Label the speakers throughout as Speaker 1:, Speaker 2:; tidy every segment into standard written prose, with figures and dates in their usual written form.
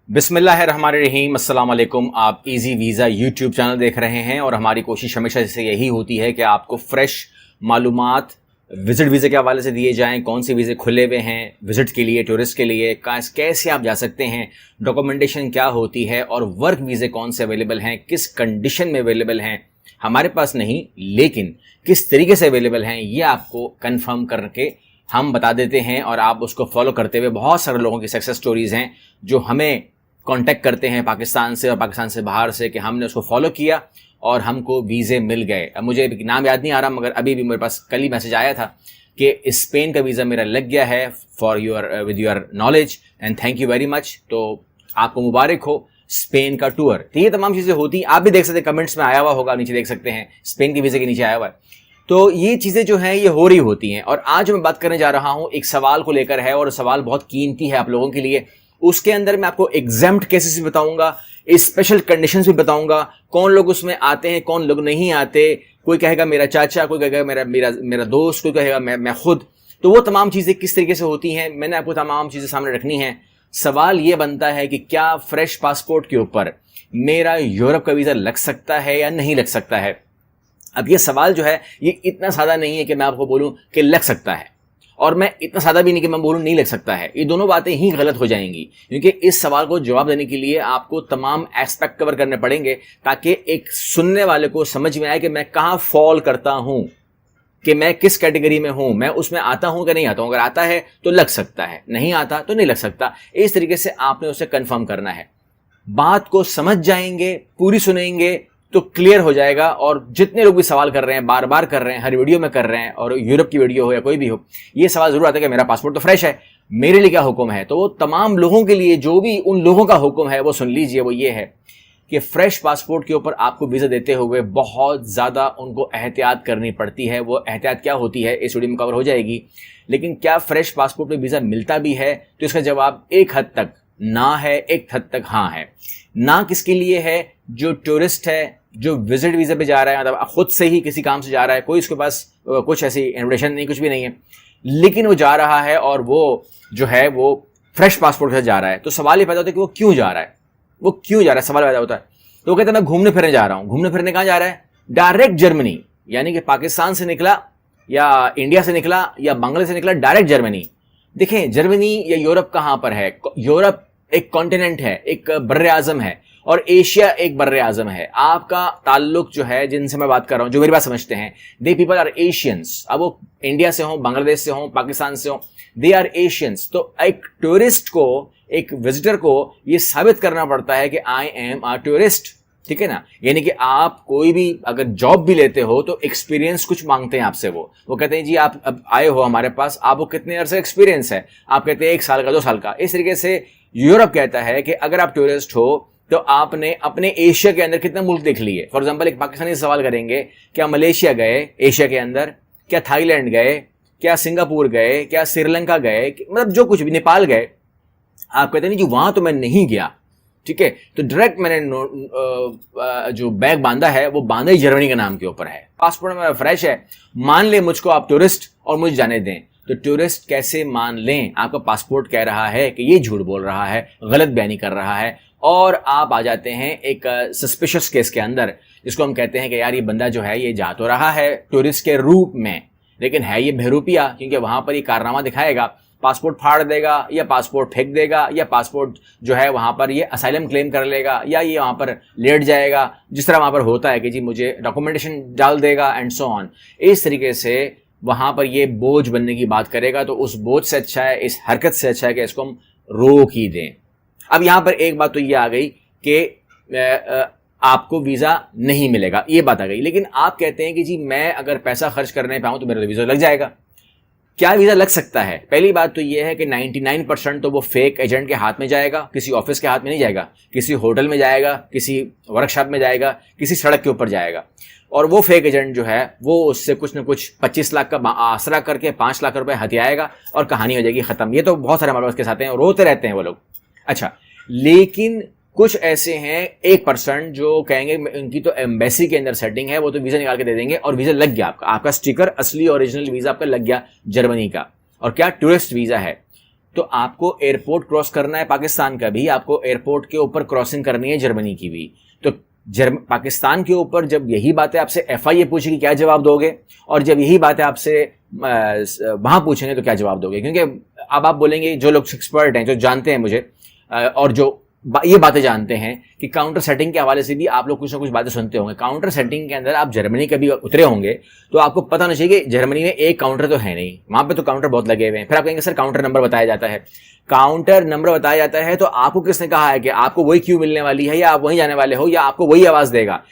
Speaker 1: बिस्मिल्लाहिर्रहमानिर्रहीम, अस्सलाम वालेकुम। आप इजी वीज़ा यूट्यूब चैनल देख रहे हैं और हमारी कोशिश हमेशा से यही होती है कि आपको फ्रेश मालूमात विजिट वीज़े के हवाले से दिए जाएं। कौन से वीज़े खुले हुए हैं विजिट के लिए, टूरिस्ट के लिए, कैसे आप जा सकते हैं, डॉक्यूमेंटेशन क्या होती है और वर्क वीज़े कौन से अवेलेबल हैं, किस कंडीशन में अवेलेबल हैं, हमारे पास नहीं लेकिन किस तरीके से अवेलेबल हैं, ये आपको कन्फर्म करके हम बता देते हैं और आप उसको फॉलो करते हुए बहुत सारे लोगों की सक्सेस स्टोरीज़ हैं जो हमें कांटेक्ट करते हैं पाकिस्तान से और पाकिस्तान से बाहर से कि हमने उसको फॉलो किया और हमको वीज़े मिल गए। अब मुझे नाम याद नहीं आ रहा मगर अभी भी मेरे पास कल ही मैसेज आया था कि स्पेन का वीज़ा मेरा लग गया है for your with your knowledge and thank you very much. तो आपको मुबारक हो स्पेन का टूर। तो ये तमाम चीज़ें होती, आप भी देख सकते हैं, कमेंट्स में आया हुआ होगा, नीचे देख सकते हैं स्पेन के वीज़े के नीचे आया हुआ है। तो ये चीज़ें जो हैं ये हो रही होती हैं और आज मैं बात करने जा रहा हूँ एक सवाल को लेकर है और सवाल बहुत कीमती है आप लोगों के लिए। उसके अंदर मैं आपको एग्जाम्प्ट केसेस भी बताऊंगा, स्पेशल कंडीशंस भी बताऊंगा, कौन लोग उसमें आते हैं कौन लोग नहीं आते। कोई कहेगा मेरा चाचा, कोई कहेगा मेरा मेरा मेरा दोस्त, कोई कहेगा मैं खुद। तो वो तमाम चीज़ें किस तरीके से होती हैं मैंने आपको तमाम चीज़ें सामने रखनी है। सवाल ये बनता है कि क्या फ्रेश पासपोर्ट के ऊपर मेरा यूरोप का वीज़ा लग सकता है या नहीं लग सकता है। अब ये सवाल जो है ये इतना सादा नहीं है कि मैं आपको बोलूं कि लग सकता है और मैं इतना सादा भी नहीं कि मैं बोलूं नहीं लग सकता है। ये दोनों बातें ही गलत हो जाएंगी क्योंकि इस सवाल को जवाब देने के लिए आपको तमाम एस्पेक्ट कवर करने पड़ेंगे ताकि एक सुनने वाले को समझ में आए कि मैं कहाँ फॉल करता हूं, कि मैं किस कैटेगरी में हूं, मैं उसमें आता हूं कि नहीं आता हूं। अगर आता है तो लग सकता है, नहीं आता तो नहीं लग सकता। इस तरीके से आपने उसे कंफर्म करना है। बात को समझ जाएंगे, पूरी सुनेंगे तो क्लियर हो जाएगा। और जितने लोग भी सवाल कर रहे हैं, बार बार कर रहे हैं, हर वीडियो में कर रहे हैं, और यूरोप की वीडियो हो या कोई भी हो, ये सवाल जरूर आता है कि मेरा पासपोर्ट तो फ्रेश है, मेरे लिए क्या हुक्म है। तो वो तमाम लोगों के लिए जो भी उन लोगों का हुक्म है वो सुन लीजिए। वो ये है कि फ्रेश पासपोर्ट के ऊपर आपको वीज़ा देते हुए बहुत ज़्यादा उनको एहतियात करनी पड़ती है। वो एहतियात क्या होती है इस वीडियो में कवर हो जाएगी। लेकिन क्या फ्रेश पासपोर्ट पर वीज़ा मिलता भी है, तो इसका जवाब एक हद तक ना है, एक हद तक हाँ है। ना किसके लिए है? जो टूरिस्ट है, जो विजिट वीज़ा पे जा रहा है, मतलब खुद से ही किसी काम से जा रहा है, कोई उसके पास कुछ ऐसी इन्विटेशन नहीं, कुछ भी नहीं है, लेकिन वो जा रहा है और वो जो है वो फ्रेश पासपोर्ट के साथ जा रहा है। तो सवाल ये पैदा होता है कि वो क्यों जा रहा है, वो क्यों जा रहा है, सवाल पैदा होता है। तो वो कहता है मैं घूमने फिरने जा रहा हूँ। घूमने फिरने कहाँ जा रहा है? डायरेक्ट जर्मनी, यानी कि पाकिस्तान से निकला या इंडिया से निकला या बांग्लादेश से निकला, डायरेक्ट जर्मनी। देखें जर्मनी या यूरोप कहाँ पर है? यूरोप एक कॉन्टिनेंट है, एक बर्रे आजम है और एशिया एक बर्रे आजम है। आपका ताल्लुक जो है, जिनसे मैं बात कर रहा हूं, जो मेरी बात समझते हैं, दे पीपल आर एशियंस। अब वो इंडिया से हों, बांग्लादेश से हों, पाकिस्तान से हों, दे आर एशियंस। तो एक टूरिस्ट को, एक विजिटर को ये साबित करना पड़ता है कि आई एम अ टूरिस्ट, ठीक है ना। यानी कि आप कोई भी अगर जॉब भी लेते हो तो एक्सपीरियंस कुछ मांगते हैं आपसे। वो कहते हैं जी आप अब आए हो हमारे पास, आपको कितने अरसे एक्सपीरियंस है? आप कहते हैं 1 साल का, 2 साल का। इस तरीके से यूरोप कहता है कि अगर आप टूरिस्ट हो तो आपने अपने एशिया के अंदर कितने मुल्क देख लिए। फॉर एग्जांपल एक पाकिस्तानी सवाल करेंगे, क्या मलेशिया गए एशिया के अंदर, क्या थाईलैंड गए, क्या सिंगापुर गए, क्या श्रीलंका गए, मतलब जो कुछ भी, नेपाल गए। आप कहते नहीं जी वहां तो मैं नहीं गया, ठीक है। तो डायरेक्ट मैंने जो बैग बांधा है वो बांधा ही जर्मनी के नाम के ऊपर है, पासपोर्ट मेरा फ्रेश है। मान ले मुझको आप टूरिस्ट और मुझे जाने दें। तो टूरिस्ट कैसे मान लें? आपका पासपोर्ट कह रहा है कि ये झूठ बोल रहा है, गलत बयानी कर रहा है, और आप आ जाते हैं एक सस्पिशियस केस के अंदर, जिसको हम कहते हैं कि यार ये बंदा जो है ये जा तो रहा है टूरिस्ट के रूप में, लेकिन है ये बहरूपिया, क्योंकि वहां पर ये कारनामा दिखाएगा, पासपोर्ट फाड़ देगा या पासपोर्ट फेंक देगा या पासपोर्ट जो है वहां पर ये असाइलम क्लेम कर लेगा या ये वहां पर लेट जाएगा, जिस तरह वहां पर होता है कि जी मुझे डॉक्यूमेंटेशन डाल देगा एंड सो ऑन। इस तरीके से वहां पर ये बोझ बनने की बात करेगा। तो उस बोझ से अच्छा है, इस हरकत से अच्छा है कि इसको हम रोक ही दें। अब यहां पर एक बात तो ये आ गई कि आपको वीज़ा नहीं मिलेगा, ये बात आ गई। लेकिन आप कहते हैं कि जी मैं अगर पैसा खर्च कर नहीं पाऊं तो मेरा वीज़ा लग जाएगा। क्या वीज़ा लग सकता है? पहली बात तो ये है कि 99% तो वो फेक एजेंट के हाथ में जाएगा, किसी ऑफिस के हाथ में नहीं जाएगा, किसी होटल में जाएगा, किसी वर्कशॉप में जाएगा, किसी सड़क के ऊपर जाएगा। और वो फेक एजेंट जो है वो उससे कुछ न कुछ 25 लाख का आसरा करके 5 लाख रुपए हथियाएगा और कहानी हो जाएगी खत्म। ये तो बहुत सारे हमारे पास के साथ हैं, रोते रहते हैं वो लोग। अच्छा, लेकिन कुछ ऐसे हैं 1% जो कहेंगे उनकी तो एम्बेसी के अंदर सेटिंग है, वो तो वीज़ा निकाल के दे देंगे और वीज़ा लग गया आपका स्टिकर, असली ओरिजिनल वीज़ा आपका लग गया जर्मनी का। और क्या टूरिस्ट वीज़ा है। तो आपको एयरपोर्ट क्रॉस करना है पाकिस्तान का भी, आपको एयरपोर्ट के ऊपर क्रॉसिंग करनी है जर्मनी की भी। तो पाकिस्तान के ऊपर जब यही बातें आपसे FIA पूछेगी क्या जवाब दोगे, और जब यही बातें आपसे वहां पूछेंगे तो क्या जवाब दोगे? क्योंकि अब आप बोलेंगे, जो लोग एक्सपर्ट हैं, जो जानते हैं मुझे और जो ये बातें जानते हैं कि काउंटर सेटिंग के हवाले से भी आप लोग कुछ ना कुछ बातें सुनते होंगे। काउंटर सेटिंग के अंदर आप जर्मनी कभी उतरे होंगे तो आपको पता होना चाहिए कि जर्मनी में एक काउंटर तो है नहीं, वहां पे तो काउंटर बहुत लगे हुए हैं। फिर आप कहेंगे सर काउंटर नंबर बताया जाता है। काउंटर नंबर बताया जाता है तो आपको किसने कहा है कि आपको वही क्यू मिलने वाली है, या आप वहीं जाने वाले हो, या आपको वही आवाज देगा?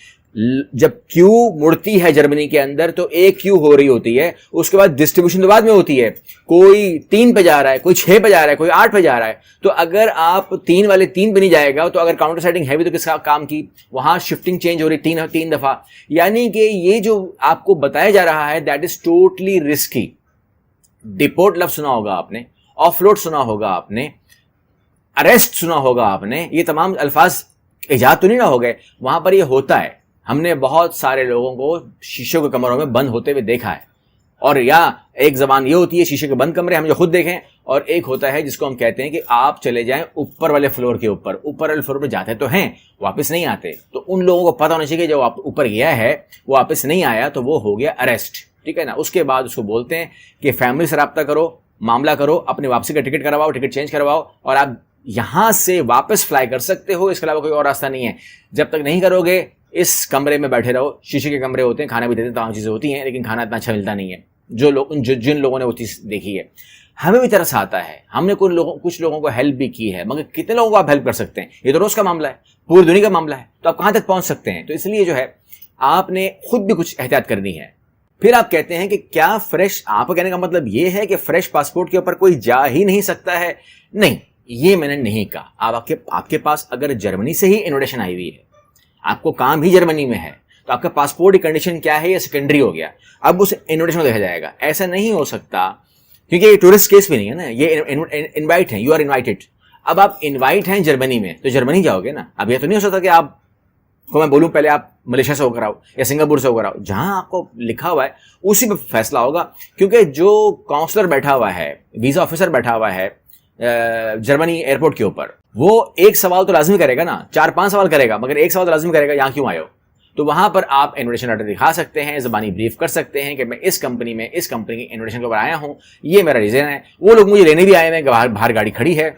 Speaker 1: जब क्यू मुड़ती है जर्मनी के अंदर तो एक क्यू हो रही होती है, उसके बाद डिस्ट्रीब्यूशन तो बाद में होती है। कोई 3 पे जा रहा है, कोई 6 पे जा रहा है, कोई 8 पे जा रहा है। तो अगर आप 3 वाले 3 पे नहीं जाएगा तो अगर काउंटर सेटिंग है भी तो किसका काम की? वहां शिफ्टिंग चेंज हो रही 3 दफा। यानी कि ये जो आपको बताया जा रहा है that is totally risky. Deport लफ्ज सुना होगा आपने, ऑफलोड सुना होगा आपने, अरेस्ट सुना होगा आपने। ये तमाम अल्फाज इजाद तो नहीं ना हो गए, वहां पर ये होता है। हमने बहुत सारे लोगों को शीशों के कमरों में बंद होते हुए देखा है। और या एक जबान ये होती है शीशे के बंद कमरे, हम जो खुद देखें, और एक होता है जिसको हम कहते हैं कि आप चले जाएं ऊपर वाले फ्लोर के ऊपर। ऊपर वाले फ्लोर पर जाते तो हैं, वापस नहीं आते। तो उन लोगों को पता होना चाहिए कि जब आप ऊपर गया है वो वापस नहीं आया तो वो हो गया अरेस्ट, ठीक है ना। उसके बाद उसको बोलते हैं कि फैमिली से रब्ता करो, मामला करो, अपनी वापसी का टिकट करवाओ, टिकट चेंज करवाओ, और आप यहां से वापस फ्लाई कर सकते हो। इसके अलावा कोई और रास्ता नहीं है। जब तक नहीं करोगे इस कमरे में बैठे रहो। शीशे के कमरे होते हैं, खाना भी देते हैं, तमाम चीजें होती हैं, लेकिन खाना इतना अच्छा मिलता नहीं है। जिन लोगों ने वो चीज देखी है, हमें भी तरस आता है। हमने कुछ लोगों को हेल्प भी की है, मगर कितने लोगों को आप हेल्प कर सकते हैं? ये तो रोज का मामला है, पूरी दुनिया का मामला है। तो आप कहां तक पहुंच सकते हैं? तो इसलिए जो है आपने खुद भी कुछ एहतियात करनी है। फिर आप कहते हैं कि क्या फ्रेश, आपका कहने का मतलब ये है कि फ्रेश पासपोर्ट के ऊपर कोई जा ही नहीं सकता है? नहीं, ये मैंने नहीं कहा। आपके पास अगर जर्मनी से ही इन्विटेशन आई हुई है, आपको काम ही जर्मनी में है, तो आपका पासपोर्ट की कंडीशन क्या है ये सेकेंडरी हो गया। अब उस इन्विटेशन को देखा जाएगा। ऐसा नहीं हो सकता, क्योंकि ये टूरिस्ट केस भी नहीं है ना, ये इनवाइट है, यू आर इनवाइटेड। अब आप इनवाइट हैं जर्मनी में तो जर्मनी जाओगे ना। अब ये तो नहीं हो सकता कि आपको मैं बोलूं पहले आप मलेशिया से होकर आओ या सिंगापुर से होकर आओ। जहां आपको लिखा हुआ है उसी पर फैसला होगा, क्योंकि जो काउंसलर बैठा हुआ है, वीजा ऑफिसर बैठा हुआ है जर्मनी एयरपोर्ट के ऊपर, वो एक सवाल तो लाजमी करेगा ना, 4-5 सवाल करेगा, मगर एक सवाल तो लाजमी करेगा, यहाँ क्यों आए हो? तो वहां पर आप इन्विटेशन लेटर दिखा सकते हैं, ज़बानी ब्रीफ कर सकते हैं कि मैं इस कंपनी की इन्विटेशन के ऊपर आया हूं, ये मेरा रीजन है। वो लोग मुझे लेने भी आए हैं, बाहर गाड़ी खड़ी है,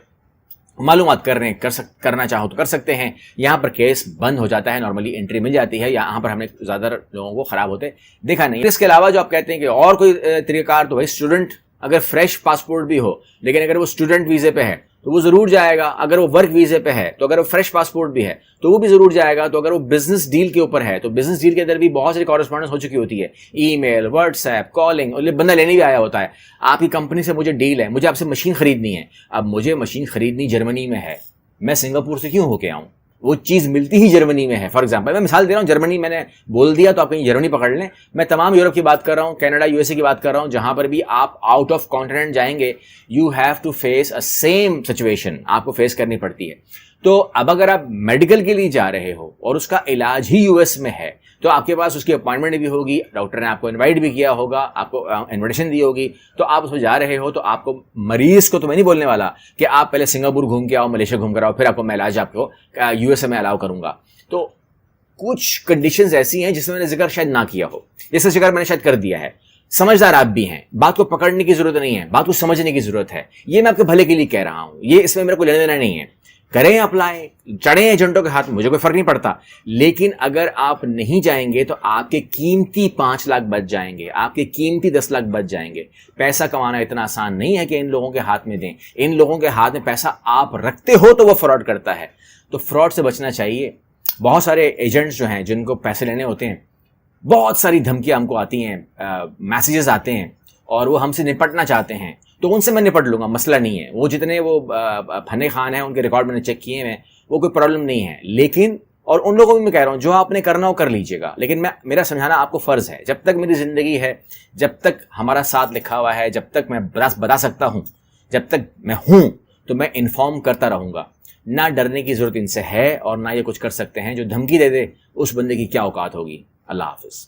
Speaker 1: मालूमात करना चाहो तो कर सकते हैं। यहाँ पर केस बंद हो जाता है, नॉर्मली एंट्री मिल जाती है। यहाँ पर हमने ज़्यादा लोगों को खराब होते देखा नहीं। इसके अलावा जो आप कहते हैं कि और कोई तरीक़ाकार, तो भाई स्टूडेंट अगर फ्रेश पासपोर्ट भी हो, लेकिन अगर वो स्टूडेंट वीजे पे है तो वो जरूर जाएगा। अगर वो वर्क वीजे पे है, तो अगर वो फ्रेश पासपोर्ट भी है तो वो भी जरूर जाएगा। तो अगर वो बिजनेस डील के ऊपर है तो बिजनेस डील के अंदर भी बहुत सारी कॉरेस्पॉन्डेंस हो चुकी होती है, ईमेल, व्हाट्सएप, कॉलिंग, और बंदा लेने भी आया होता है। आपकी कंपनी से मुझे डील है, मुझे आपसे मशीन खरीदनी है। अब मुझे मशीन खरीदनी जर्मनी में है, मैं सिंगापुर से क्यों होके आऊं? वो चीज मिलती ही जर्मनी में है। फॉर एग्जांपल मैं मिसाल दे रहा हूं, जर्मनी मैंने बोल दिया तो आप कहीं जर्मनी पकड़ लें। मैं तमाम यूरोप की बात कर रहा हूं, कनाडा, यूएसए की बात कर रहा हूं, जहां पर भी आप आउट ऑफ कॉन्टिनेंट जाएंगे, you have to face a same situation, आपको फेस करनी पड़ती है। तो अब अगर आप मेडिकल के लिए जा रहे हो और उसका इलाज ही यूएस में है, तो आपके पास उसकी अपॉइंटमेंट भी होगी, डॉक्टर ने आपको इनवाइट भी किया होगा, आपको इन्विटेशन दी होगी, तो आप उसमें जा रहे हो। तो आपको, मरीज को तो मैं नहीं बोलने वाला कि आप पहले सिंगापुर घूम के आओ, मलेशिया घूम कर आओ, फिर आपको मैं इलाज आपको यूएसए में अलाउ करूंगा। तो कुछ कंडीशंस ऐसी हैं जिसमें मैंने जिक्र शायद ना किया हो, जिसका जिक्र मैंने शायद कर दिया है। समझदार आप भी हैं, बात को पकड़ने की जरूरत नहीं है, बात को समझने की जरूरत है। ये मैं आपके भले के लिए कह रहा हूं, ये इसमें मेरे को लेना देना नहीं है। करें अप्लाई, चढ़े एजेंटों के हाथ में, मुझे कोई फर्क नहीं पड़ता। लेकिन अगर आप नहीं जाएंगे तो आपके कीमती 5 लाख बच जाएंगे, आपके कीमती 10 लाख बच जाएंगे। पैसा कमाना इतना आसान नहीं है कि इन लोगों के हाथ में दें। इन लोगों के हाथ में पैसा आप रखते हो तो वो फ्रॉड करता है। तो फ्रॉड से बचना चाहिए। बहुत सारे एजेंट्स जो हैं जिनको पैसे लेने होते हैं, बहुत सारी धमकियां हमको आती हैं, मैसेजेस आते हैं, और वो हमसे निपटना चाहते हैं, तो उनसे मैं निपट लूंगा, मसला नहीं है। वो जितने वो फने खान हैं, उनके रिकॉर्ड मैंने चेक किए हैं, वो कोई प्रॉब्लम नहीं है। लेकिन और उन लोगों को भी मैं कह रहा हूं, जो आपने करना हो कर लीजिएगा, लेकिन मेरा समझाना आपको फर्ज है। जब तक मेरी जिंदगी है, जब तक हमारा साथ लिखा हुआ है, जब तक मैं बता सकता हूं, जब तक मैं हूं, तो मैं इन्फॉर्म करता रहूंगा। ना डरने की जरूरत इनसे है, और ना ये कुछ कर सकते हैं। जो धमकी दे दे उस बंदे की क्या औकात होगी। अल्लाह हाफिज।